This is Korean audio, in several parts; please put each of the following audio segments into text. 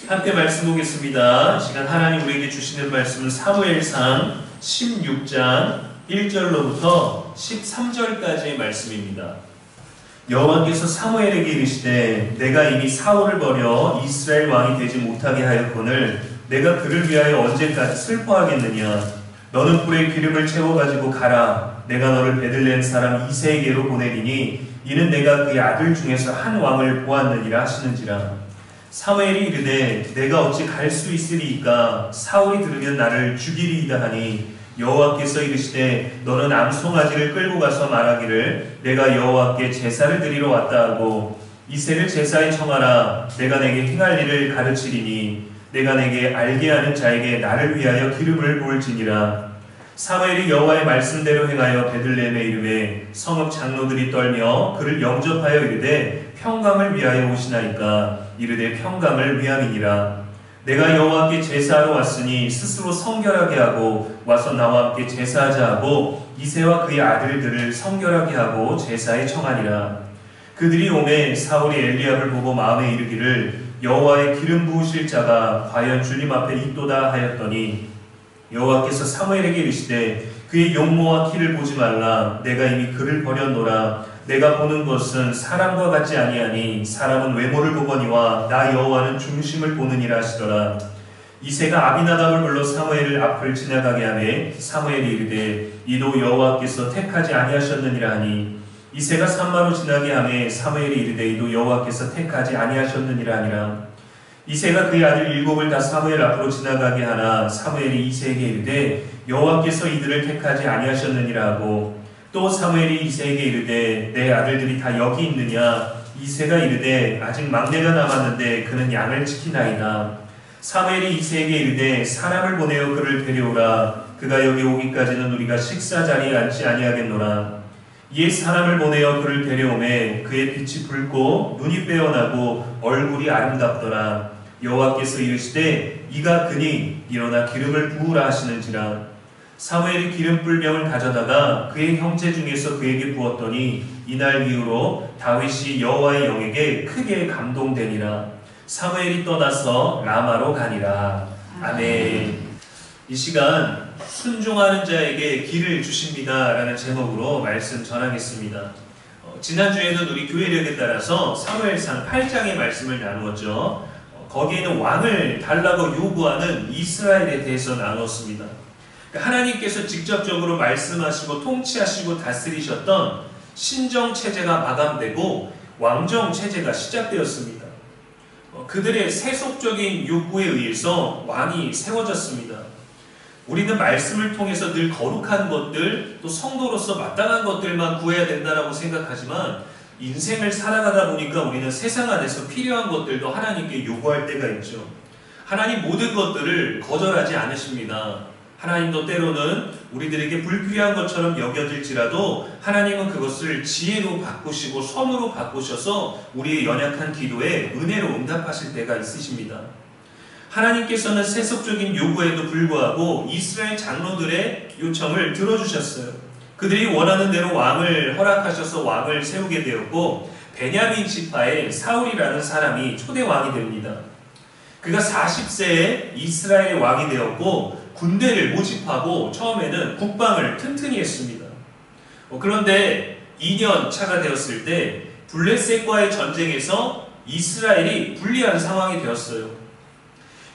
함께 말씀 보겠습니다. 이 시간 하나님 우리에게 주시는 말씀은 사무엘상 16장 1절로부터 13절까지의 말씀입니다. 여호와께서 사무엘에게 이르시되 내가 이미 사울을 버려 이스라엘 왕이 되지 못하게 하였거늘 내가 그를 위하여 언제까지 슬퍼하겠느냐. 너는 불에 기름을 채워가지고 가라. 내가 너를 베들레헴 사람 이새에게로 보내리니 이는 내가 그의 아들 중에서 한 왕을 보았느니라 하시는지라. 사무엘이 이르되 내가 어찌 갈 수 있으리이까. 사울이 들으면 나를 죽이리이다 하니 여호와께서 이르시되 너는 암송아지를 끌고 가서 말하기를 내가 여호와께 제사를 드리러 왔다 하고 이새를 제사에 청하라. 내가 내게 행할 일을 가르치리니 내가 내게 알게 하는 자에게 나를 위하여 기름을 부을지니라. 사무엘이 여호와의 말씀대로 행하여 베들레헴에 이르매 성읍 장로들이 떨며 그를 영접하여 이르되 평강을 위하여 오시나이까. 이르되 평강을 위함이니라. 내가 여호와께 제사하러 왔으니 스스로 성결하게 하고 와서 나와 함께 제사하자 하고 이새와 그의 아들들을 성결하게 하고 제사에 청하니라. 그들이 오매 사울이 엘리압을 보고 마음에 이르기를 여호와의 기름 부으실 자가 과연 주님 앞에 있도다 하였더니 여호와께서 사무엘에게 이르시되 그의 용모와 키를 보지 말라. 내가 이미 그를 버렸노라. 내가 보는 것은 사람과 같지 아니하니 사람은 외모를 보거니와 나 여호와는 중심을 보느니라 하시더라. 이새가 아비나답을 불러 사무엘을 앞을 지나가게 하매 사무엘이 이르되 이도 여호와께서 택하지 아니하셨느니라 하니 이새가 산마로 지나게 하매 사무엘이 이르되 이도 여호와께서 택하지 아니하셨느니라 하니라. 이새가 그의 아들 일곱을 다 사무엘 앞으로 지나가게 하나 사무엘이 이새에게 이르되 여호와께서 이들을 택하지 아니하셨느니라 하고 또 사무엘이 이새에게 이르되 내 아들들이 다 여기 있느냐. 이새가 이르되 아직 막내가 남았는데 그는 양을 지키나이다. 사무엘이 이새에게 이르되 사람을 보내어 그를 데려오라. 그가 여기 오기까지는 우리가 식사 자리에 앉지 아니하겠노라. 이에 사람을 보내어 그를 데려오매 그의 빛이 붉고 눈이 빼어나고 얼굴이 아름답더라. 여호와께서 이르시되 이가 그니 일어나 기름을 부으라 하시는지라. 사무엘이 기름 뿔병을 가져다가 그의 형제 중에서 그에게 부었더니 이날 이후로 다윗이 여호와의 영에게 크게 감동되니라. 사무엘이 떠나서 라마로 가니라. 아멘. 이 시간 순종하는 자에게 길을 주십니다 라는 제목으로 말씀 전하겠습니다. 지난주에는 우리 교회력에 따라서 사무엘상 8장의 말씀을 나누었죠. 거기에는 왕을 달라고 요구하는 이스라엘에 대해서 나누었습니다. 하나님께서 직접적으로 말씀하시고 통치하시고 다스리셨던 신정체제가 마감되고 왕정체제가 시작되었습니다. 그들의 세속적인 요구에 의해서 왕이 세워졌습니다. 우리는 말씀을 통해서 늘 거룩한 것들, 또 성도로서 마땅한 것들만 구해야 된다고 생각하지만 인생을 살아가다 보니까 우리는 세상 안에서 필요한 것들도 하나님께 요구할 때가 있죠. 하나님 모든 것들을 거절하지 않으십니다. 하나님도 때로는 우리들에게 불필요한 것처럼 여겨질지라도 하나님은 그것을 지혜로 바꾸시고 선으로 바꾸셔서 우리의 연약한 기도에 은혜로 응답하실 때가 있으십니다. 하나님께서는 세속적인 요구에도 불구하고 이스라엘 장로들의 요청을 들어주셨어요. 그들이 원하는 대로 왕을 허락하셔서 왕을 세우게 되었고 베냐민 지파의 사울이라는 사람이 초대 왕이 됩니다. 그가 40세에 이스라엘의 왕이 되었고 군대를 모집하고 처음에는 국방을 튼튼히 했습니다. 그런데 2년 차가 되었을 때 블레셋과의 전쟁에서 이스라엘이 불리한 상황이 되었어요.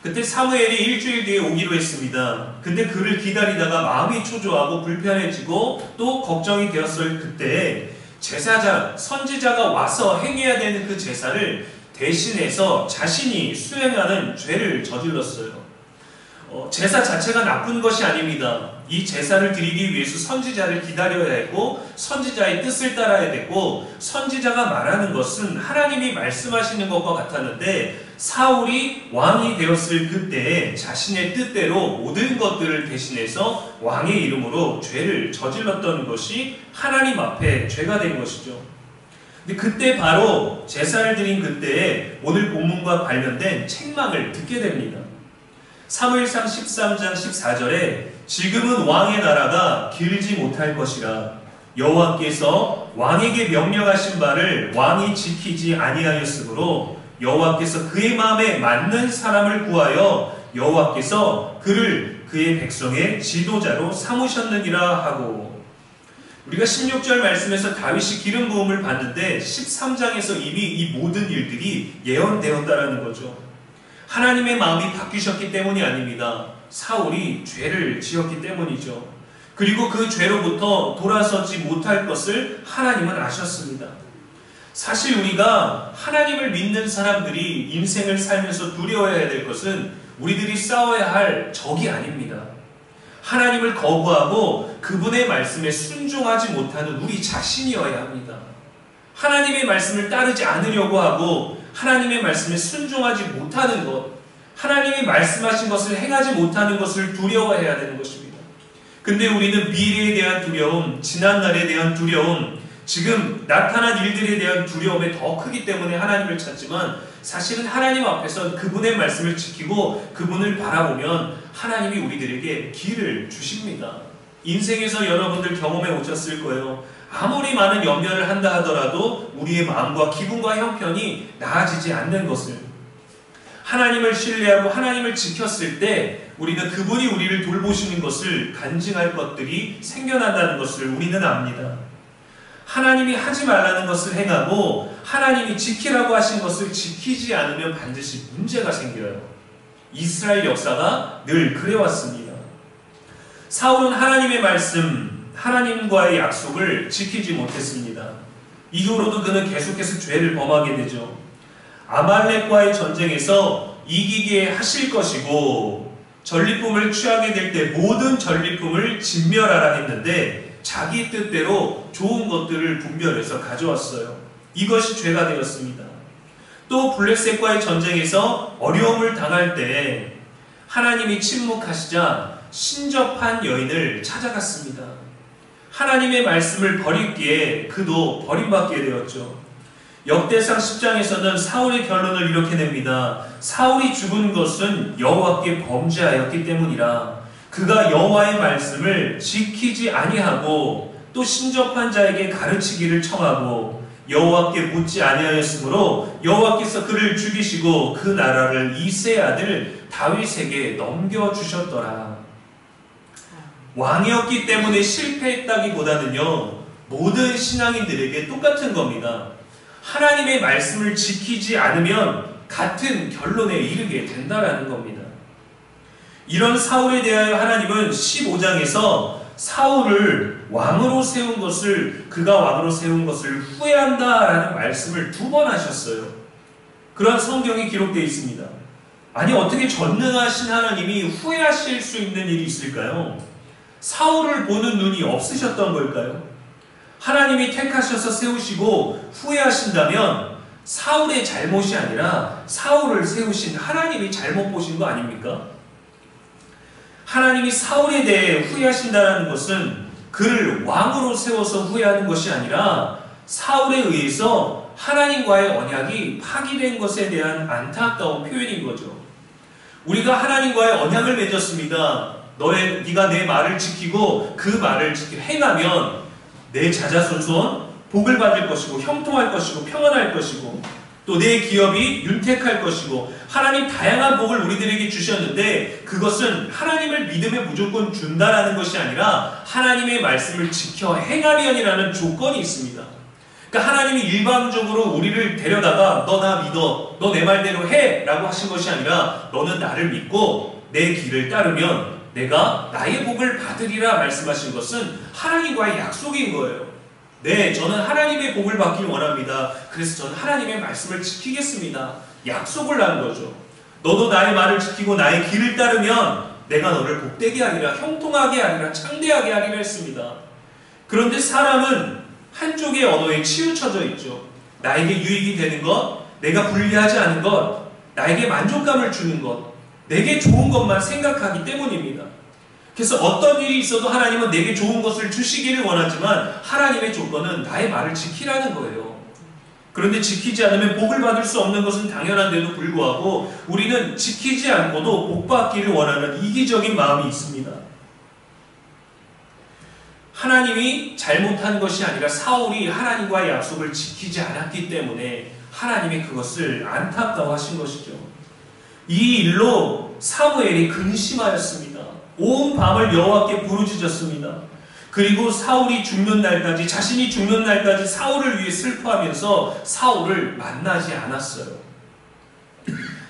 그때 사무엘이 일주일 뒤에 오기로 했습니다. 근데 그를 기다리다가 마음이 초조하고 불편해지고 또 걱정이 되었을 그때 제사장, 선지자가 와서 행해야 되는 그 제사를 대신해서 자신이 수행하는 죄를 저질렀어요. 제사 자체가 나쁜 것이 아닙니다. 이 제사를 드리기 위해서 선지자를 기다려야 했고 선지자의 뜻을 따라야 됐고 선지자가 말하는 것은 하나님이 말씀하시는 것과 같았는데 사울이 왕이 되었을 그때에 자신의 뜻대로 모든 것들을 대신해서 왕의 이름으로 죄를 저질렀던 것이 하나님 앞에 죄가 된 것이죠. 근데 그때 바로 제사를 드린 그때에 오늘 본문과 관련된 책망을 듣게 됩니다. 사무엘상 13장 14절에 지금은 왕의 나라가 길지 못할 것이라. 여호와께서 왕에게 명령하신 바를 왕이 지키지 아니하였으므로 여호와께서 그의 마음에 맞는 사람을 구하여 여호와께서 그를 그의 백성의 지도자로 삼으셨느니라 하고, 우리가 16절 말씀에서 다윗이 기름 부음을 받는데 13장에서 이미 이 모든 일들이 예언되었다라는 거죠. 하나님의 마음이 바뀌셨기 때문이 아닙니다. 사울이 죄를 지었기 때문이죠. 그리고 그 죄로부터 돌아서지 못할 것을 하나님은 아셨습니다. 사실 우리가 하나님을 믿는 사람들이 인생을 살면서 두려워해야 될 것은 우리들이 싸워야 할 적이 아닙니다. 하나님을 거부하고 그분의 말씀에 순종하지 못하는 우리 자신이어야 합니다. 하나님의 말씀을 따르지 않으려고 하고 하나님의 말씀에 순종하지 못하는 것, 하나님이 말씀하신 것을 행하지 못하는 것을 두려워해야 되는 것입니다. 근데 우리는 미래에 대한 두려움, 지난날에 대한 두려움, 지금 나타난 일들에 대한 두려움이 더 크기 때문에 하나님을 찾지만, 사실은 하나님 앞에서 그분의 말씀을 지키고 그분을 바라보면 하나님이 우리들에게 길을 주십니다. 인생에서 여러분들 경험해 오셨을 거예요. 아무리 많은 염려를 한다 하더라도 우리의 마음과 기분과 형편이 나아지지 않는 것을, 하나님을 신뢰하고 하나님을 지켰을 때 우리는 그분이 우리를 돌보시는 것을 간증할 것들이 생겨난다는 것을 우리는 압니다. 하나님이 하지 말라는 것을 행하고 하나님이 지키라고 하신 것을 지키지 않으면 반드시 문제가 생겨요. 이스라엘 역사가 늘 그래왔습니다. 사울은 하나님의 말씀, 하나님과의 약속을 지키지 못했습니다. 이후로도 그는 계속해서 죄를 범하게 되죠. 아말렉과의 전쟁에서 이기게 하실 것이고 전리품을 취하게 될 때 모든 전리품을 진멸하라 했는데 자기 뜻대로 좋은 것들을 분별해서 가져왔어요. 이것이 죄가 되었습니다. 또 블레셋과의 전쟁에서 어려움을 당할 때 하나님이 침묵하시자 신접한 여인을 찾아갔습니다. 하나님의 말씀을 버리기에 그도 버림받게 되었죠. 역대상 10장에서는 사울의 결론을 이렇게 냅니다. 사울이 죽은 것은 여호와께 범죄하였기 때문이라. 그가 여호와의 말씀을 지키지 아니하고 또 신접한 자에게 가르치기를 청하고 여호와께 묻지 아니하였으므로 여호와께서 그를 죽이시고 그 나라를 이새의 아들 다윗에게 넘겨주셨더라. 왕이었기 때문에 실패했다기보다는요, 모든 신앙인들에게 똑같은 겁니다. 하나님의 말씀을 지키지 않으면 같은 결론에 이르게 된다라는 겁니다. 이런 사울에 대하여 하나님은 15장에서 사울을 왕으로 세운 것을, 그가 왕으로 세운 것을 후회한다라는 말씀을 2번 하셨어요. 그런 성경이 기록되어 있습니다. 아니, 어떻게 전능하신 하나님이 후회하실 수 있는 일이 있을까요? 사울을 보는 눈이 없으셨던 걸까요? 하나님이 택하셔서 세우시고 후회하신다면 사울의 잘못이 아니라 사울을 세우신 하나님이 잘못 보신 거 아닙니까? 하나님이 사울에 대해 후회하신다는 것은 그를 왕으로 세워서 후회하는 것이 아니라 사울에 의해서 하나님과의 언약이 파기된 것에 대한 안타까운 표현인 거죠. 우리가 하나님과의 언약을 맺었습니다. 네가 내 말을 지키고 그 말을 행하면 내 자자손손 복을 받을 것이고 형통할 것이고 평안할 것이고 또 내 기업이 윤택할 것이고, 하나님 다양한 복을 우리들에게 주셨는데 그것은 하나님을 믿음에 무조건 준다라는 것이 아니라 하나님의 말씀을 지켜 행하면이라는 조건이 있습니다. 그러니까 하나님이 일방적으로 우리를 데려다가 너 나 믿어, 너 내 말대로 해 라고 하신 것이 아니라 너는 나를 믿고 내 길을 따르면 내가 나의 복을 받으리라 말씀하신 것은 하나님과의 약속인 거예요. 네, 저는 하나님의 복을 받길 원합니다. 그래서 저는 하나님의 말씀을 지키겠습니다. 약속을 한 거죠. 너도 나의 말을 지키고 나의 길을 따르면 내가 너를 복되게 하리라, 형통하게 하리라, 창대하게 하리라 했습니다. 그런데 사람은 한쪽의 언어에 치우쳐져 있죠. 나에게 유익이 되는 것, 내가 불리하지 않은 것, 나에게 만족감을 주는 것, 내게 좋은 것만 생각하기 때문입니다. 그래서 어떤 일이 있어도 하나님은 내게 좋은 것을 주시기를 원하지만 하나님의 조건은 나의 말을 지키라는 거예요. 그런데 지키지 않으면 복을 받을 수 없는 것은 당연한데도 불구하고 우리는 지키지 않고도 복 받기를 원하는 이기적인 마음이 있습니다. 하나님이 잘못한 것이 아니라 사울이 하나님과의 약속을 지키지 않았기 때문에 하나님이 그것을 안타까워하신 것이죠. 이 일로 사무엘이 근심하였습니다. 온 밤을 여호와께 부르짖었습니다. 그리고 사울이 죽는 날까지, 자신이 죽는 날까지 사울을 위해 슬퍼하면서 사울을 만나지 않았어요.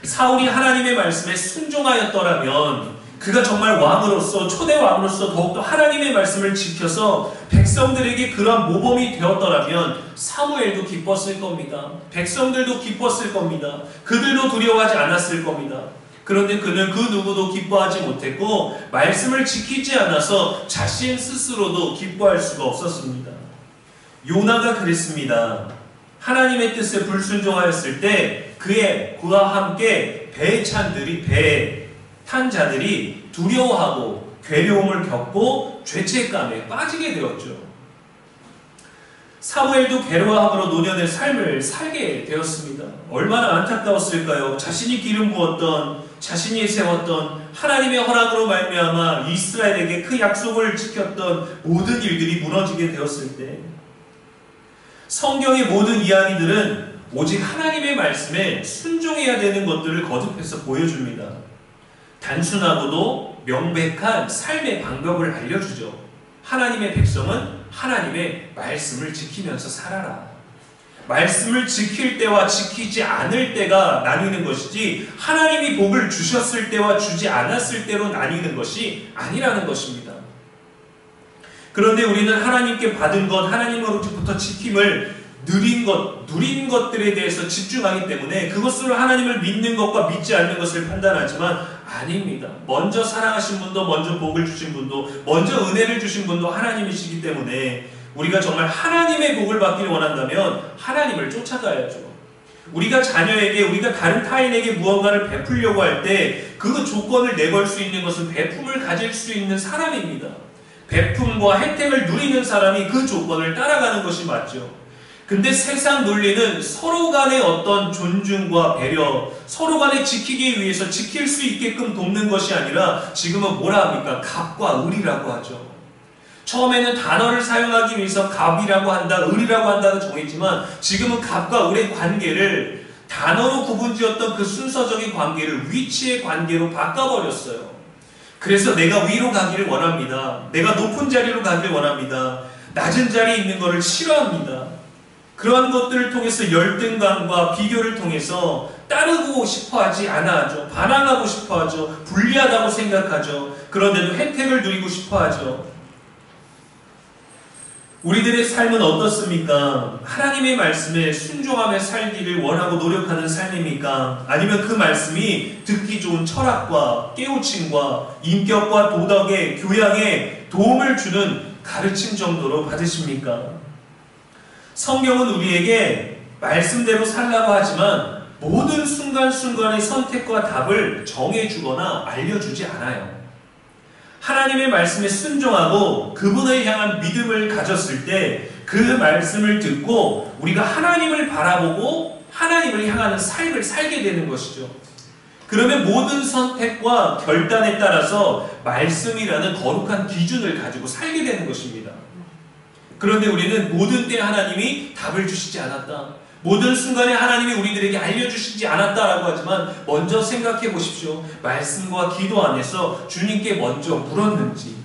사울이 하나님의 말씀에 순종하였더라면, 그가 정말 왕으로서, 초대 왕으로서 더욱더 하나님의 말씀을 지켜서 백성들에게 그러한 모범이 되었더라면 사무엘도 기뻤을 겁니다. 백성들도 기뻤을 겁니다. 그들도 두려워하지 않았을 겁니다. 그런데 그는 그 누구도 기뻐하지 못했고 말씀을 지키지 않아서 자신 스스로도 기뻐할 수가 없었습니다. 요나가 그랬습니다. 하나님의 뜻에 불순종하였을 때 그와 함께 배에 탄 자들이 두려워하고 괴로움을 겪고 죄책감에 빠지게 되었죠. 사무엘도 괴로워함으로 노년의 삶을 살게 되었습니다. 얼마나 안타까웠을까요? 자신이 기름 부었던, 자신이 세웠던 하나님의 허락으로 말미암아 이스라엘에게 그 약속을 지켰던 모든 일들이 무너지게 되었을 때, 성경의 모든 이야기들은 오직 하나님의 말씀에 순종해야 되는 것들을 거듭해서 보여줍니다. 단순하고도 명백한 삶의 방법을 알려주죠. 하나님의 백성은 하나님의 말씀을 지키면서 살아라. 말씀을 지킬 때와 지키지 않을 때가 나뉘는 것이지, 하나님이 복을 주셨을 때와 주지 않았을 때로 나뉘는 것이 아니라는 것입니다. 그런데 우리는 하나님께 받은 것, 하나님으로부터 지킴을 누린 것들에 대해서 집중하기 때문에 그것으로 하나님을 믿는 것과 믿지 않는 것을 판단하지만 아닙니다. 먼저 사랑하신 분도, 먼저 복을 주신 분도, 먼저 은혜를 주신 분도 하나님이시기 때문에 우리가 정말 하나님의 복을 받기를 원한다면 하나님을 쫓아가야죠. 우리가 자녀에게, 우리가 다른 타인에게 무언가를 베풀려고 할 때 그 조건을 내걸 수 있는 것은 베품을 가질 수 있는 사람입니다. 베품과 혜택을 누리는 사람이 그 조건을 따라가는 것이 맞죠. 근데 세상 논리는 서로 간의 어떤 존중과 배려, 서로 간에 지키기 위해서 지킬 수 있게끔 돕는 것이 아니라 지금은 뭐라 합니까? 갑과 을이라고 하죠. 처음에는 단어를 사용하기 위해서 갑이라고 한다, 을이라고 한다고 정했지만 지금은 갑과 을의 관계를 단어로 구분지었던 그 순서적인 관계를 위치의 관계로 바꿔버렸어요. 그래서 내가 위로 가기를 원합니다. 내가 높은 자리로 가기를 원합니다. 낮은 자리에 있는 것을 싫어합니다. 그러한 것들을 통해서 열등감과 비교를 통해서 따르고 싶어하지 않아하죠. 반항하고 싶어하죠. 불리하다고 생각하죠. 그런데도 혜택을 누리고 싶어하죠. 우리들의 삶은 어떻습니까? 하나님의 말씀에 순종하며 살기를 원하고 노력하는 삶입니까? 아니면 그 말씀이 듣기 좋은 철학과 깨우침과 인격과 도덕의 교양에 도움을 주는 가르침 정도로 받으십니까? 성경은 우리에게 말씀대로 살라고 하지만 모든 순간순간의 선택과 답을 정해주거나 알려주지 않아요. 하나님의 말씀에 순종하고 그분을 향한 믿음을 가졌을 때 그 말씀을 듣고 우리가 하나님을 바라보고 하나님을 향하는 삶을 살게 되는 것이죠. 그러면 모든 선택과 결단에 따라서 말씀이라는 거룩한 기준을 가지고 살게 되는 것입니다. 그런데 우리는 모든 때 하나님이 답을 주시지 않았다, 모든 순간에 하나님이 우리들에게 알려주시지 않았다라고 하지만 먼저 생각해 보십시오. 말씀과 기도 안에서 주님께 먼저 물었는지.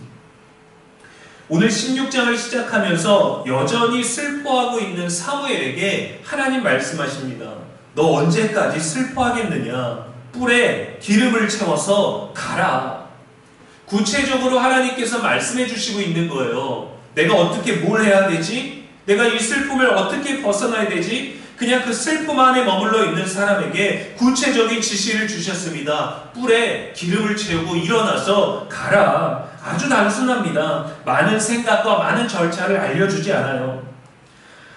오늘 16장을 시작하면서 여전히 슬퍼하고 있는 사무엘에게 하나님 말씀하십니다. 너 언제까지 슬퍼하겠느냐? 뿔에 기름을 채워서 가라. 구체적으로 하나님께서 말씀해 주시고 있는 거예요. 내가 어떻게 뭘 해야 되지? 내가 이 슬픔을 어떻게 벗어나야 되지? 그냥 그 슬픔 안에 머물러 있는 사람에게 구체적인 지시를 주셨습니다. 뿔에 기름을 채우고 일어나서 가라. 아주 단순합니다. 많은 생각과 많은 절차를 알려주지 않아요.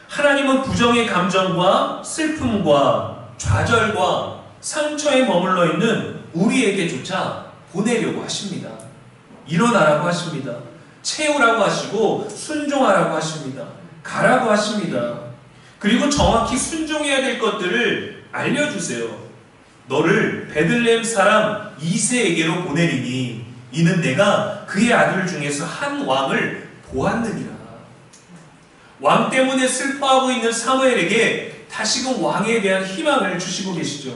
하나님은 부정의 감정과 슬픔과 좌절과 상처에 머물러 있는 우리에게조차 보내려고 하십니다. 일어나라고 하십니다. 채우라고 하시고 순종하라고 하십니다. 가라고 하십니다. 그리고 정확히 순종해야 될 것들을 알려주세요. 너를 베들레헴 사람 이새에게로 보내리니 이는 내가 그의 아들 중에서 한 왕을 보았느니라. 왕 때문에 슬퍼하고 있는 사무엘에게 다시금 왕에 대한 희망을 주시고 계시죠.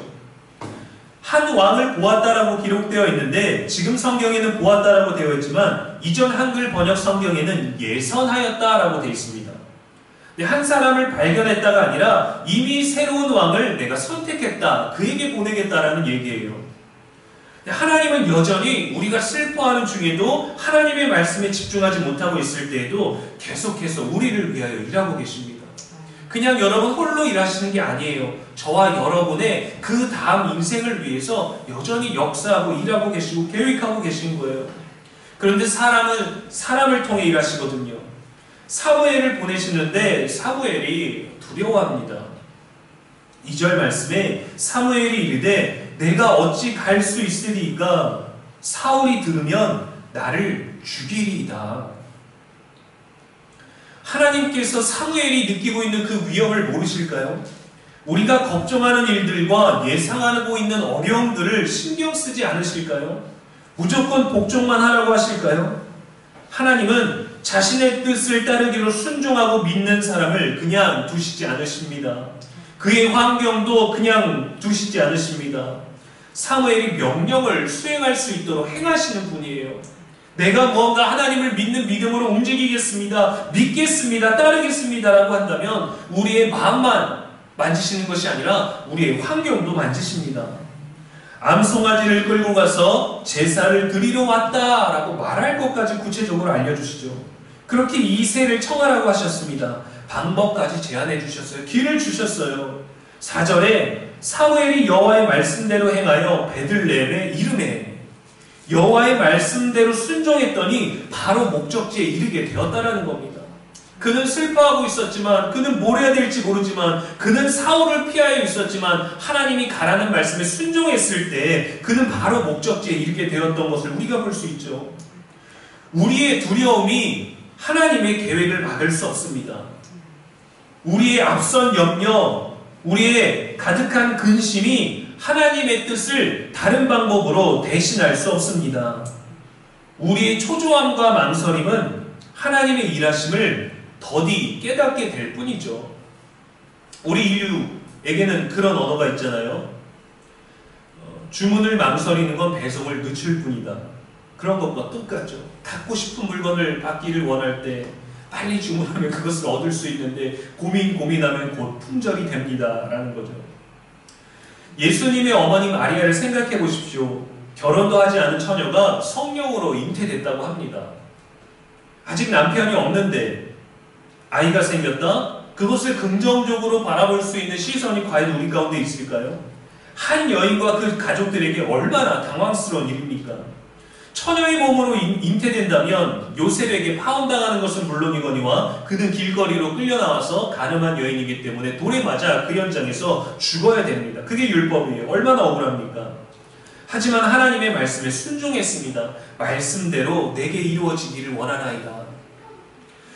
한 왕을 보았다라고 기록되어 있는데 지금 성경에는 보았다라고 되어 있지만 이전 한글 번역 성경에는 예선하였다라고 되어 있습니다. 한 사람을 발견했다가 아니라 이미 새로운 왕을 내가 선택했다, 그에게 보내겠다라는 얘기예요. 하나님은 여전히 우리가 슬퍼하는 중에도 하나님의 말씀에 집중하지 못하고 있을 때에도 계속해서 우리를 위하여 일하고 계십니다. 그냥 여러분 홀로 일하시는 게 아니에요. 저와 여러분의 그 다음 인생을 위해서 여전히 역사하고 일하고 계시고 계획하고 계신 거예요. 그런데 사람은 사람을 통해 일하시거든요. 사무엘을 보내시는데 사무엘이 두려워합니다. 2절 말씀에 사무엘이 이르되 내가 어찌 갈 수 있으리이까 사울이 들으면 나를 죽이리이다. 하나님께서 사무엘이 느끼고 있는 그 위험을 모르실까요? 우리가 걱정하는 일들과 예상하고 있는 어려움들을 신경 쓰지 않으실까요? 무조건 복종만 하라고 하실까요? 하나님은 자신의 뜻을 따르기로 순종하고 믿는 사람을 그냥 두시지 않으십니다. 그의 환경도 그냥 두시지 않으십니다. 사무엘이 명령을 수행할 수 있도록 행하시는 분이에요. 내가 무언가 하나님을 믿는 믿음으로 움직이겠습니다, 믿겠습니다, 따르겠습니다 라고 한다면 우리의 마음만 만지시는 것이 아니라 우리의 환경도 만지십니다. 암송아지를 끌고 가서 제사를 드리러 왔다라고 말할 것까지 구체적으로 알려주시죠. 그렇게 이새를 청하라고 하셨습니다. 방법까지 제안해 주셨어요. 길을 주셨어요. 4절에 사무엘이 여호와의 말씀대로 행하여 베들레헴에 이르매 여호와의 말씀대로 순종했더니 바로 목적지에 이르게 되었다라는 겁니다. 그는 슬퍼하고 있었지만, 그는 뭘 해야 될지 모르지만, 그는 사울을 피하여 있었지만 하나님이 가라는 말씀에 순종했을 때 그는 바로 목적지에 이르게 되었던 것을 우리가 볼 수 있죠. 우리의 두려움이 하나님의 계획을 막을 수 없습니다. 우리의 앞선 염려, 우리의 가득한 근심이 하나님의 뜻을 다른 방법으로 대신할 수 없습니다. 우리의 초조함과 망설임은 하나님의 일하심을 더디 깨닫게 될 뿐이죠. 우리 인류에게는 그런 언어가 있잖아요. 주문을 망설이는 건 배송을 늦출 뿐이다. 그런 것과 똑같죠. 갖고 싶은 물건을 받기를 원할 때 빨리 주문하면 그것을 얻을 수 있는데 고민하면 곧 품절이 됩니다 라는 거죠. 예수님의 어머니 마리아를 생각해 보십시오. 결혼도 하지 않은 처녀가 성령으로 잉태됐다고 합니다. 아직 남편이 없는데 아이가 생겼다? 그것을 긍정적으로 바라볼 수 있는 시선이 과연 우리 가운데 있을까요? 한 여인과 그 가족들에게 얼마나 당황스러운 일입니까? 처녀의 몸으로 잉태된다면 요셉에게 파혼당하는 것은 물론이거니와 그는 길거리로 끌려나와서 가늠한 여인이기 때문에 돌에 맞아 그 현장에서 죽어야 됩니다. 그게 율법이에요. 얼마나 억울합니까? 하지만 하나님의 말씀에 순종했습니다. 말씀대로 내게 이루어지기를 원하나이다.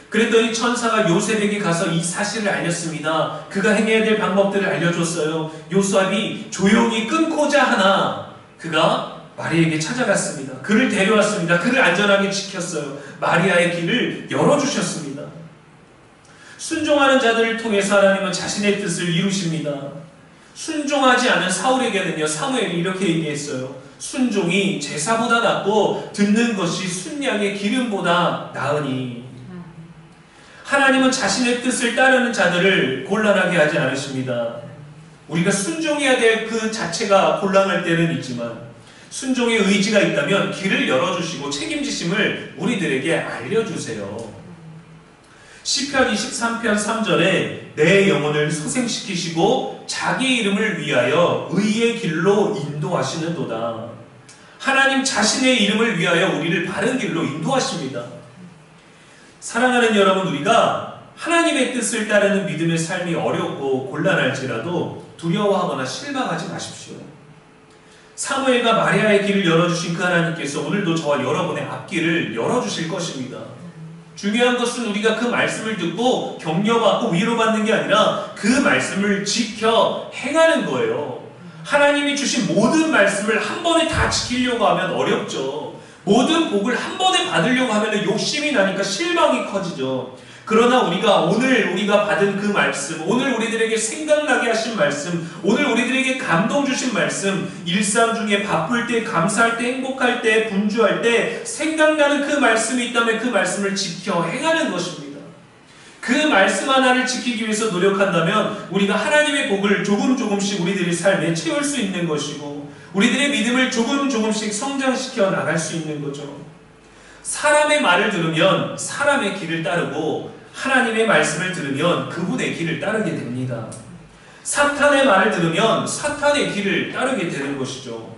그랬더니 천사가 요셉에게 가서 이 사실을 알렸습니다. 그가 행해야 될 방법들을 알려줬어요. 요셉이 조용히 끊고자 하나 그가 마리아에게 찾아갔습니다. 그를 데려왔습니다. 그를 안전하게 지켰어요. 마리아의 길을 열어주셨습니다. 순종하는 자들을 통해서 하나님은 자신의 뜻을 이루십니다. 순종하지 않은 사울에게는요, 사무엘이 이렇게 얘기했어요. 순종이 제사보다 낫고 듣는 것이 순양의 기름보다 나으니. 하나님은 자신의 뜻을 따르는 자들을 곤란하게 하지 않으십니다. 우리가 순종해야 될 그 자체가 곤란할 때는 있지만 순종의 의지가 있다면 길을 열어주시고 책임지심을 우리들에게 알려주세요. 시편 23편 3절에 내 영혼을 소생시키시고 자기 이름을 위하여 의의 길로 인도하시는도다. 하나님 자신의 이름을 위하여 우리를 바른 길로 인도하십니다. 사랑하는 여러분, 우리가 하나님의 뜻을 따르는 믿음의 삶이 어렵고 곤란할지라도 두려워하거나 실망하지 마십시오. 사무엘과 마리아의 길을 열어주신 그 하나님께서 오늘도 저와 여러분의 앞길을 열어주실 것입니다. 중요한 것은 우리가 그 말씀을 듣고 격려받고 위로받는 게 아니라 그 말씀을 지켜 행하는 거예요. 하나님이 주신 모든 말씀을 한 번에 다 지키려고 하면 어렵죠. 모든 복을 한 번에 받으려고 하면 욕심이 나니까 실망이 커지죠. 그러나 오늘 우리가 받은 그 말씀, 오늘 우리들에게 생각나게 하신 말씀, 오늘 우리들에게 감동 주신 말씀, 일상 중에 바쁠 때, 감사할 때, 행복할 때, 분주할 때 생각나는 그 말씀이 있다면 그 말씀을 지켜 행하는 것입니다. 그 말씀 하나를 지키기 위해서 노력한다면 우리가 하나님의 복을 조금씩 우리들의 삶에 채울 수 있는 것이고, 우리들의 믿음을 조금씩 성장시켜 나갈 수 있는 거죠. 사람의 말을 들으면 사람의 길을 따르고, 하나님의 말씀을 들으면 그분의 길을 따르게 됩니다. 사탄의 말을 들으면 사탄의 길을 따르게 되는 것이죠.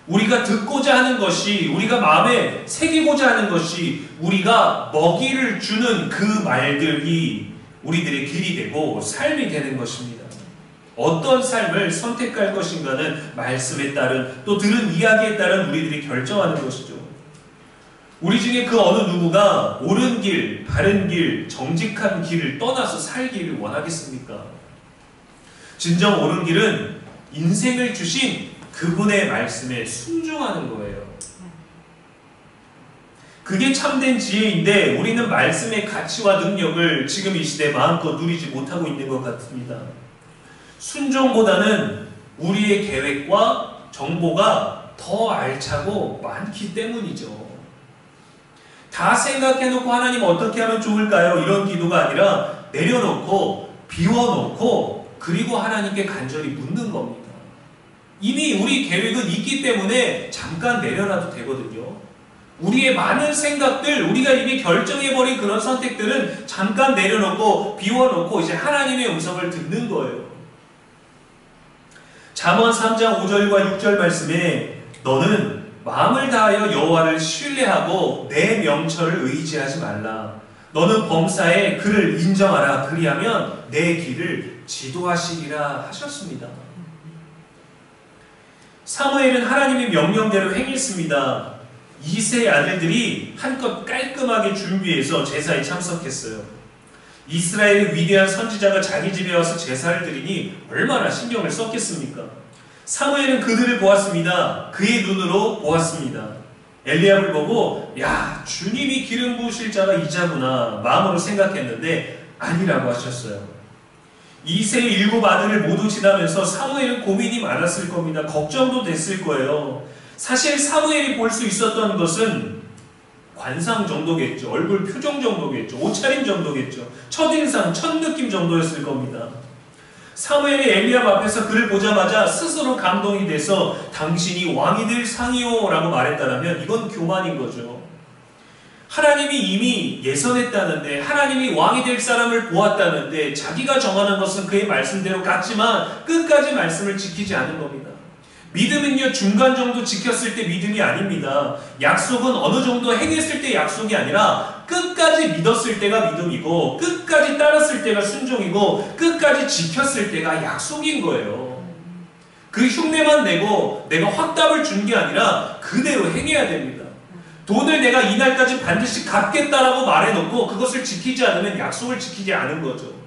우리가 듣고자 하는 것이, 우리가 마음에 새기고자 하는 것이, 우리가 먹이를 주는 그 말들이 우리들의 길이 되고 삶이 되는 것입니다. 어떤 삶을 선택할 것인가는 말씀에 따른, 또 들은 이야기에 따른 우리들이 결정하는 것이죠. 우리 중에 그 어느 누구가 옳은 길, 바른 길, 정직한 길을 떠나서 살기를 원하겠습니까? 진정 옳은 길은 인생을 주신 그분의 말씀에 순종하는 거예요. 그게 참된 지혜인데 우리는 말씀의 가치와 능력을 지금 이 시대에 마음껏 누리지 못하고 있는 것 같습니다. 순종보다는 우리의 계획과 정보가 더 알차고 많기 때문이죠. 다 생각해놓고 하나님 어떻게 하면 좋을까요? 이런 기도가 아니라 내려놓고 비워놓고 그리고 하나님께 간절히 묻는 겁니다. 이미 우리 계획은 있기 때문에 잠깐 내려놔도 되거든요. 우리의 많은 생각들, 우리가 이미 결정해버린 그런 선택들은 잠깐 내려놓고 비워놓고 이제 하나님의 음성을 듣는 거예요. 잠언 3장 5절과 6절 말씀에 너는 마음을 다하여 여호와를 신뢰하고 내 명철을 의지하지 말라. 너는 범사에 그를 인정하라. 그리하면 내 길을 지도하시리라 하셨습니다. 사무엘은 하나님의 명령대로 행했습니다. 2세 아들들이 한껏 깔끔하게 준비해서 제사에 참석했어요. 이스라엘의 위대한 선지자가 자기 집에 와서 제사를 드리니 얼마나 신경을 썼겠습니까? 사무엘은 그들을 보았습니다. 그의 눈으로 보았습니다. 엘리압을 보고 야, 주님이 기름 부으실 자가 이자구나 마음으로 생각했는데 아니라고 하셨어요. 2세의 7 아들을 모두 지나면서 사무엘은 고민이 많았을 겁니다. 걱정도 됐을 거예요. 사실 사무엘이 볼 수 있었던 것은 관상 정도겠죠. 얼굴 표정 정도겠죠. 옷차림 정도겠죠. 첫인상, 첫 느낌 정도였을 겁니다. 사무엘이 엘리압 앞에서 그를 보자마자 스스로 감동이 돼서 당신이 왕이 될 상이요 라고 말했다면 이건 교만인 거죠. 하나님이 이미 예선했다는데, 하나님이 왕이 될 사람을 보았다는데 자기가 정하는 것은 그의 말씀대로 같지만 끝까지 말씀을 지키지 않은 겁니다. 믿음은요, 중간 정도 지켰을 때 믿음이 아닙니다. 약속은 어느 정도 행했을 때 약속이 아니라 끝까지 믿었을 때가 믿음이고, 끝까지 따랐을 때가 순종이고, 끝까지 지켰을 때가 약속인 거예요. 그 흉내만 내고 내가 확답을 준 게 아니라 그대로 행해야 됩니다. 돈을 내가 이날까지 반드시 갚겠다라고 말해놓고 그것을 지키지 않으면 약속을 지키지 않은 거죠.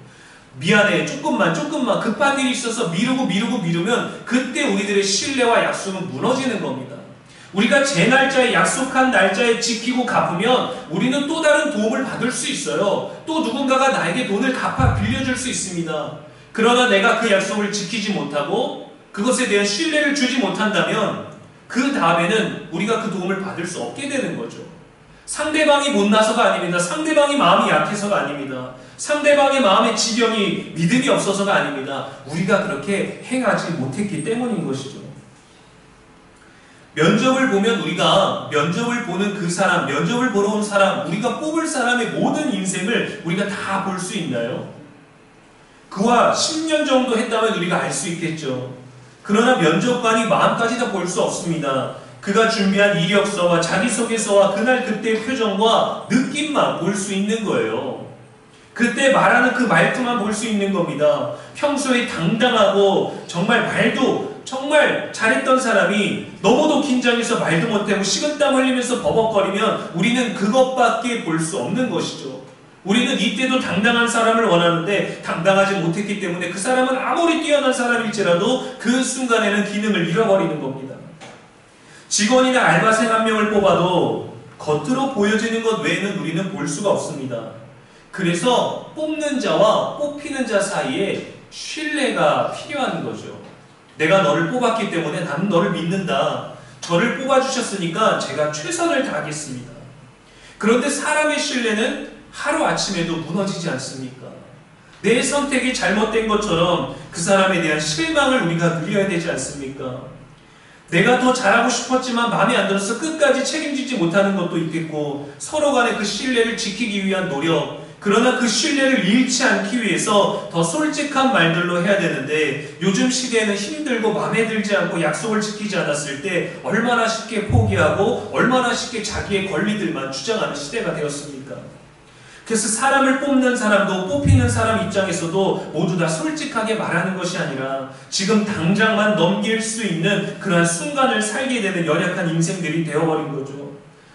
미안해, 조금만 급한 일이 있어서 미루면 그때 우리들의 신뢰와 약속은 무너지는 겁니다. 우리가 제 날짜에 약속한 날짜에 지키고 갚으면 우리는 또 다른 도움을 받을 수 있어요. 또 누군가가 나에게 돈을 빌려줄 수 있습니다. 그러나 내가 그 약속을 지키지 못하고 그것에 대한 신뢰를 주지 못한다면 그 다음에는 우리가 그 도움을 받을 수 없게 되는 거죠. 상대방이 못나서가 아닙니다. 상대방이 마음이 약해서가 아닙니다. 상대방의 마음의 지경이 믿음이 없어서가 아닙니다. 우리가 그렇게 행하지 못했기 때문인 것이죠. 면접을 보면 우리가 면접을 보는 그 사람, 면접을 보러 온 사람, 우리가 뽑을 사람의 모든 인생을 우리가 다 볼 수 있나요? 그와 10년 정도 했다면 우리가 알 수 있겠죠. 그러나 면접관이 마음까지 다 볼 수 없습니다. 그가 준비한 이력서와 자기소개서와 그날 그때의 표정과 느낌만 볼 수 있는 거예요. 그때 말하는 그 말투만 볼 수 있는 겁니다. 평소에 당당하고 정말 말도 정말 잘했던 사람이 너무도 긴장해서 말도 못하고 식은땀 흘리면서 버벅거리면 우리는 그것밖에 볼 수 없는 것이죠. 우리는 이때도 당당한 사람을 원하는데 당당하지 못했기 때문에 그 사람은 아무리 뛰어난 사람일지라도 그 순간에는 기능을 잃어버리는 겁니다. 직원이나 알바생 한 명을 뽑아도 겉으로 보여지는 것 외에는 우리는 볼 수가 없습니다. 그래서 뽑는 자와 뽑히는 자 사이에 신뢰가 필요한 거죠. 내가 너를 뽑았기 때문에 나는 너를 믿는다. 저를 뽑아주셨으니까 제가 최선을 다하겠습니다. 그런데 사람의 신뢰는 하루아침에도 무너지지 않습니까? 내 선택이 잘못된 것처럼 그 사람에 대한 실망을 우리가 누려야 되지 않습니까? 내가 더 잘하고 싶었지만 마음에 안 들어서 끝까지 책임지지 못하는 것도 있겠고, 서로 간에 그 신뢰를 지키기 위한 노력, 그러나 그 신뢰를 잃지 않기 위해서 더 솔직한 말들로 해야 되는데, 요즘 시대에는 힘들고 마음에 들지 않고 약속을 지키지 않았을 때 얼마나 쉽게 포기하고 얼마나 쉽게 자기의 권리들만 주장하는 시대가 되었습니까? 그래서 사람을 뽑는 사람도 뽑히는 사람 입장에서도 모두 다 솔직하게 말하는 것이 아니라 지금 당장만 넘길 수 있는 그러한 순간을 살게 되는 연약한 인생들이 되어버린 거죠.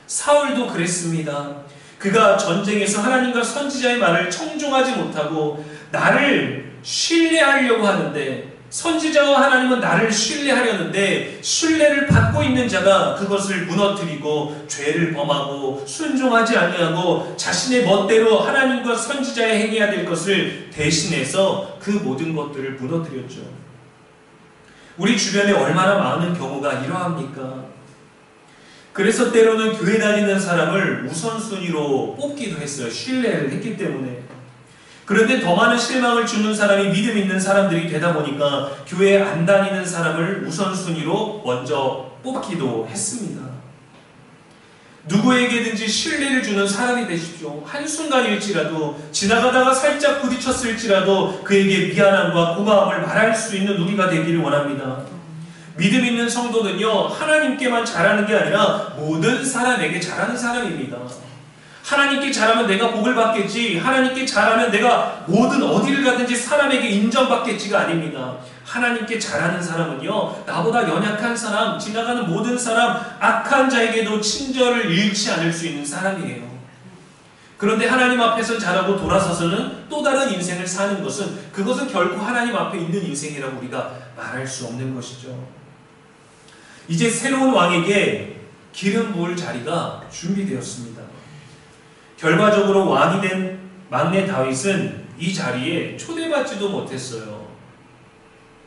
사울도 그랬습니다. 그가 전쟁에서 하나님과 선지자의 말을 청종하지 못하고 나를 신뢰하려고 하는데, 선지자와 하나님은 나를 신뢰하려는데 신뢰를 받고 있는 자가 그것을 무너뜨리고 죄를 범하고 순종하지 아니하고 자신의 멋대로 하나님과 선지자에 행해야 될 것을 대신해서 그 모든 것들을 무너뜨렸죠. 우리 주변에 얼마나 많은 경우가 이러합니까? 그래서 때로는 교회 다니는 사람을 우선순위로 뽑기도 했어요. 신뢰를 했기 때문에. 그런데 더 많은 실망을 주는 사람이 믿음 있는 사람들이 되다 보니까 교회에 안 다니는 사람을 우선순위로 먼저 뽑기도 했습니다. 누구에게든지 신뢰를 주는 사람이 되십시오. 한순간일지라도, 지나가다가 살짝 부딪혔을지라도 그에게 미안함과 고마움을 말할 수 있는 우리가 되기를 원합니다. 믿음 있는 성도는요, 하나님께만 잘하는 게 아니라 모든 사람에게 잘하는 사람입니다. 하나님께 잘하면 내가 복을 받겠지, 하나님께 잘하면 내가 모든 어디를 가든지 사람에게 인정받겠지가 아닙니다. 하나님께 잘하는 사람은요, 나보다 연약한 사람, 지나가는 모든 사람, 악한 자에게도 친절을 잃지 않을 수 있는 사람이에요. 그런데 하나님 앞에서 잘하고 돌아서서는 또 다른 인생을 사는 것은, 그것은 결코 하나님 앞에 있는 인생이라고 우리가 말할 수 없는 것이죠. 이제 새로운 왕에게 기름 부을 자리가 준비되었습니다. 결과적으로 왕이 된 막내 다윗은 이 자리에 초대받지도 못했어요.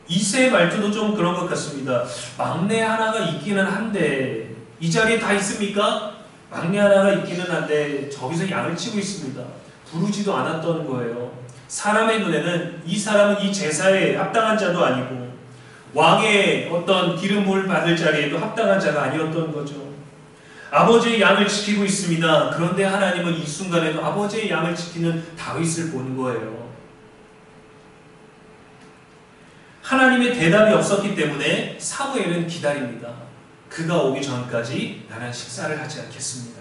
이새의 말투도 좀 그런 것 같습니다. 막내 하나가 있기는 한데 이 자리에 다 있습니까? 막내 하나가 있기는 한데 저기서 양을 치고 있습니다. 부르지도 않았던 거예요. 사람의 눈에는 이 사람은 이 제사에 합당한 자도 아니고 왕의 어떤 기름 부을 받을 자리에도 합당한 자가 아니었던 거죠. 아버지의 양을 지키고 있습니다. 그런데 하나님은 이 순간에도 아버지의 양을 지키는 다윗을 본 거예요. 하나님의 대답이 없었기 때문에 사무엘은 기다립니다. 그가 오기 전까지 나는 식사를 하지 않겠습니다.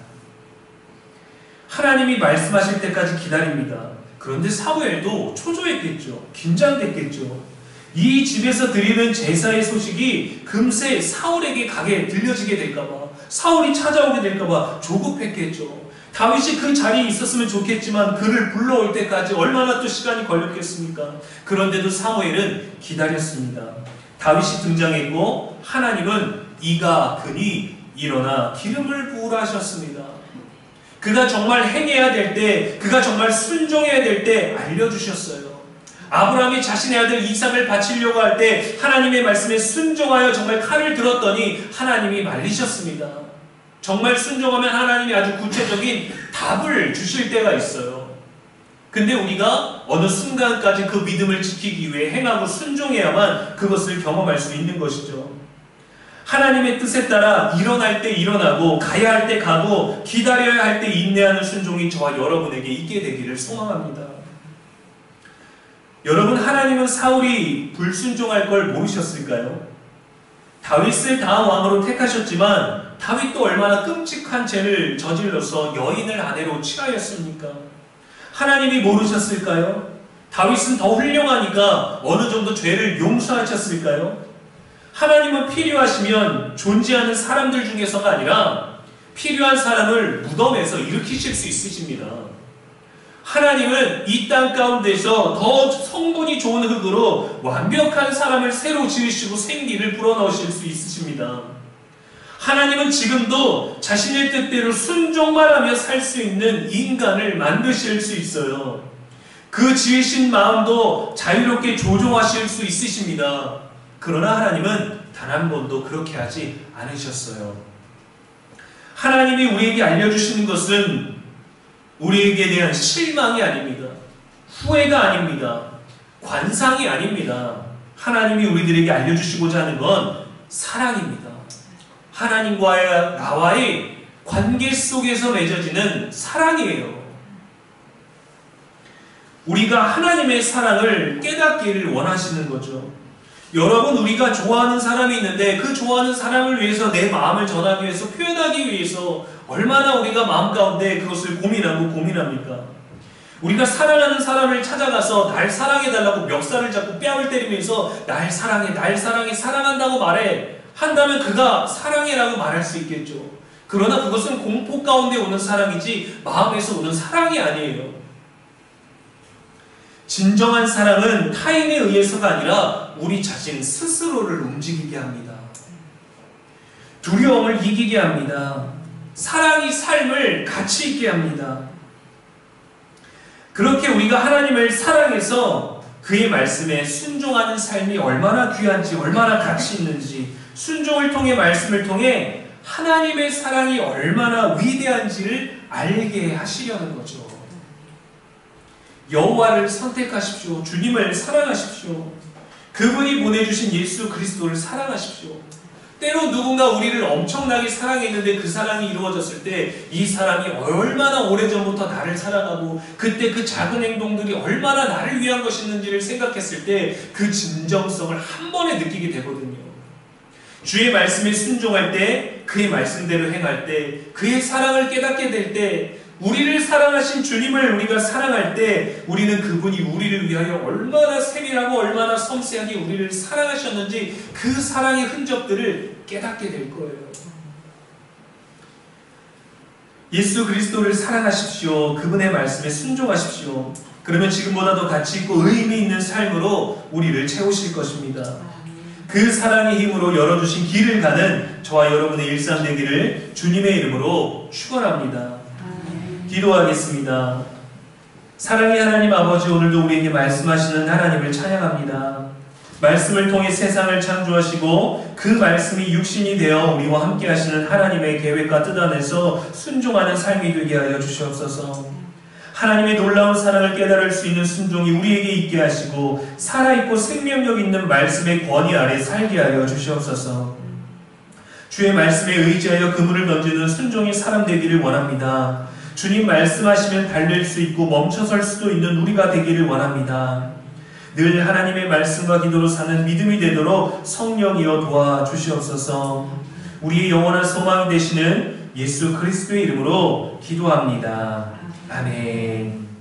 하나님이 말씀하실 때까지 기다립니다. 그런데 사무엘도 초조했겠죠. 긴장됐겠죠. 이 집에서 드리는 제사의 소식이 금세 사울에게 가게 들려지게 될까봐, 사울이 찾아오게 될까봐 조급했겠죠. 다윗이 그 자리에 있었으면 좋겠지만 그를 불러올 때까지 얼마나 또 시간이 걸렸겠습니까? 그런데도 사무엘은 기다렸습니다. 다윗이 등장했고 하나님은 이가 그니 일어나 기름을 부으라 하셨습니다. 그가 정말 행해야 될 때, 그가 정말 순종해야 될 때 알려주셨어요. 아브라함이 자신의 아들 이삭을 바치려고 할 때 하나님의 말씀에 순종하여 정말 칼을 들었더니 하나님이 말리셨습니다. 정말 순종하면 하나님이 아주 구체적인 답을 주실 때가 있어요. 근데 우리가 어느 순간까지 그 믿음을 지키기 위해 행하고 순종해야만 그것을 경험할 수 있는 것이죠. 하나님의 뜻에 따라 일어날 때 일어나고 가야 할 때 가고 기다려야 할 때 인내하는 순종이 저와 여러분에게 있게 되기를 소망합니다. 여러분, 하나님은 사울이 불순종할 걸 모르셨을까요? 다윗을 다음 왕으로 택하셨지만 다윗도 얼마나 끔찍한 죄를 저질러서 여인을 아내로 취하였습니까? 하나님이 모르셨을까요? 다윗은 더 훌륭하니까 어느 정도 죄를 용서하셨을까요? 하나님은 필요하시면 존재하는 사람들 중에서가 아니라 필요한 사람을 무덤에서 일으키실 수 있으십니다. 하나님은 이 땅 가운데서 더 성분이 좋은 흙으로 완벽한 사람을 새로 지으시고 생기를 불어넣으실 수 있으십니다. 하나님은 지금도 자신의 뜻대로 순종만 하며 살 수 있는 인간을 만드실 수 있어요. 그 지으신 마음도 자유롭게 조종하실 수 있으십니다. 그러나 하나님은 단 한 번도 그렇게 하지 않으셨어요. 하나님이 우리에게 알려주시는 것은 우리에게 대한 실망이 아닙니다. 후회가 아닙니다. 관상이 아닙니다. 하나님이 우리들에게 알려주시고자 하는 건 사랑입니다. 하나님과의 나와의 관계 속에서 맺어지는 사랑이에요. 우리가 하나님의 사랑을 깨닫기를 원하시는 거죠. 여러분, 우리가 좋아하는 사람이 있는데 그 좋아하는 사람을 위해서 내 마음을 전하기 위해서, 표현하기 위해서 얼마나 우리가 마음 가운데 그것을 고민합니까? 우리가 사랑하는 사람을 찾아가서 날 사랑해달라고 멱살을 잡고 뺨을 때리면서 날 사랑해, 사랑한다고 말해 한다면 그가 사랑해라고 말할 수 있겠죠. 그러나 그것은 공포 가운데 오는 사랑이지 마음에서 오는 사랑이 아니에요. 진정한 사랑은 타인에 의해서가 아니라 우리 자신 스스로를 움직이게 합니다. 두려움을 이기게 합니다. 사랑이 삶을 가치 있게 합니다. 그렇게 우리가 하나님을 사랑해서 그의 말씀에 순종하는 삶이 얼마나 귀한지, 얼마나 가치 있는지, 순종을 통해, 말씀을 통해 하나님의 사랑이 얼마나 위대한지를 알게 하시려는 거죠. 여호와를 선택하십시오. 주님을 사랑하십시오. 그분이 보내주신 예수 그리스도를 사랑하십시오. 때로 누군가 우리를 엄청나게 사랑했는데 그 사랑이 이루어졌을 때 이 사람이 얼마나 오래전부터 나를 사랑하고 그때 그 작은 행동들이 얼마나 나를 위한 것이었는지를 생각했을 때 그 진정성을 한 번에 느끼게 되거든요. 주의 말씀에 순종할 때, 그의 말씀대로 행할 때, 그의 사랑을 깨닫게 될 때, 우리를 사랑하신 주님을 우리가 사랑할 때 우리는 그분이 우리를 위하여 얼마나 세밀하고 얼마나 섬세하게 우리를 사랑하셨는지 그 사랑의 흔적들을 깨닫게 될 거예요. 예수 그리스도를 사랑하십시오. 그분의 말씀에 순종하십시오. 그러면 지금보다 더 가치 있고 의미 있는 삶으로 우리를 채우실 것입니다. 그 사랑의 힘으로 열어주신 길을 가는 저와 여러분의 일상 되기를 주님의 이름으로 축원합니다. 기도하겠습니다. 사랑의 하나님 아버지, 오늘도 우리에게 말씀하시는 하나님을 찬양합니다. 말씀을 통해 세상을 창조하시고 그 말씀이 육신이 되어 우리와 함께 하시는 하나님의 계획과 뜻 안에서 순종하는 삶이 되게 하여 주시옵소서. 하나님의 놀라운 사랑을 깨달을 수 있는 순종이 우리에게 있게 하시고 살아있고 생명력 있는 말씀의 권위 아래 살게 하여 주시옵소서. 주의 말씀에 의지하여 그물을 던지는 순종의 사람 되기를 원합니다. 주님 말씀하시면 달릴 수 있고 멈춰설 수도 있는 우리가 되기를 원합니다. 늘 하나님의 말씀과 기도로 사는 믿음이 되도록 성령이여 도와주시옵소서. 우리의 영원한 소망이 되시는 예수 그리스도의 이름으로 기도합니다. 아멘.